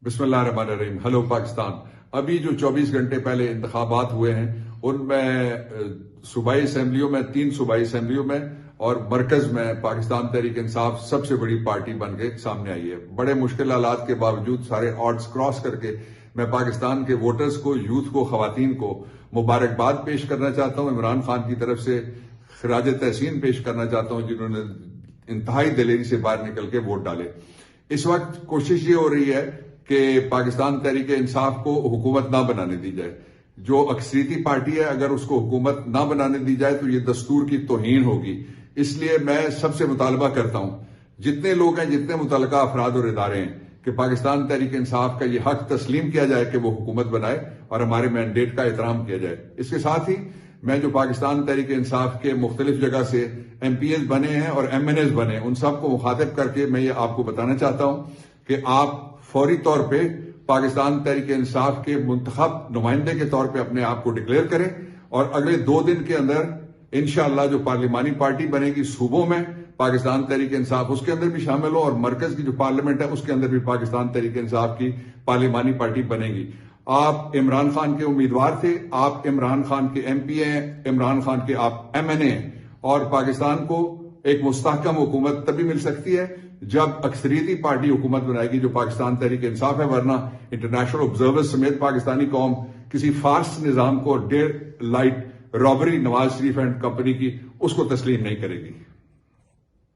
بسم اللہ الرحمن الرحیم. ہلو پاکستان. ابھی جو 24 گھنٹے پہلے انتخابات ہوئے ہیں ان میں صوبائی اسمبلیوں میں 3 صوبائی اسمبلیوں میں اور مرکز میں پاکستان تحریک انصاف سب سے بڑی پارٹی بن کے سامنے آئی ہے. بڑے مشکل حالات کے باوجود سارے آڈز کراس کر کے میں پاکستان کے ووٹرز کو، یوتھ کو، خواتین کو مبارکباد پیش کرنا چاہتا ہوں. عمران خان کی طرف سے خراج تحسین پیش کرنا چاہتا ہوں جنہوں نے انتہائی دلیری سے باہر نکل کے ووٹ ڈالے. اس وقت کوشش یہ ہو رہی ہے کہ پاکستان تحریک انصاف کو حکومت نہ بنانے دی جائے. جو اکثریتی پارٹی ہے اگر اس کو حکومت نہ بنانے دی جائے تو یہ دستور کی توہین ہوگی. اس لیے میں سب سے مطالبہ کرتا ہوں، جتنے لوگ ہیں، جتنے متعلقہ افراد اور ادارے ہیں، کہ پاکستان تحریک انصاف کا یہ حق تسلیم کیا جائے کہ وہ حکومت بنائے اور ہمارے مینڈیٹ کا احترام کیا جائے. اس کے ساتھ ہی میں جو پاکستان تحریک انصاف کے مختلف جگہ سے ایم پی ایز بنے ہیں اور ایم این ایز بنے ان سب کو مخاطب کر کے میں یہ آپ کو بتانا چاہتا ہوں کہ آپ فوری طور پہ پاکستان تحریک انصاف کے منتخب نمائندے کے طور پہ اپنے آپ کو ڈکلیئر کریں اور اگلے 2 دن کے اندر انشاءاللہ جو پارلیمانی پارٹی بنے گی صوبوں میں پاکستان تحریک انصاف اس کے اندر بھی شامل ہو اور مرکز کی جو پارلیمنٹ ہے اس کے اندر بھی پاکستان تحریک انصاف کی پارلیمانی پارٹی بنے گی. آپ عمران خان کے امیدوار تھے، آپ عمران خان کے ایم پی ہیں، عمران خان کے آپ ایم این اے ہیں اور پاکستان کو ایک مستحکم حکومت تبھی مل سکتی ہے جب اکثریتی پارٹی حکومت بنائے گی جو پاکستان تحریک انصاف ہے. ورنہ انٹرنیشنل آبزرورز سمیت پاکستانی قوم کسی فارس نظام کو daylight robbery Nawaz Sharif and company کی اس کو تسلیم نہیں کرے گی.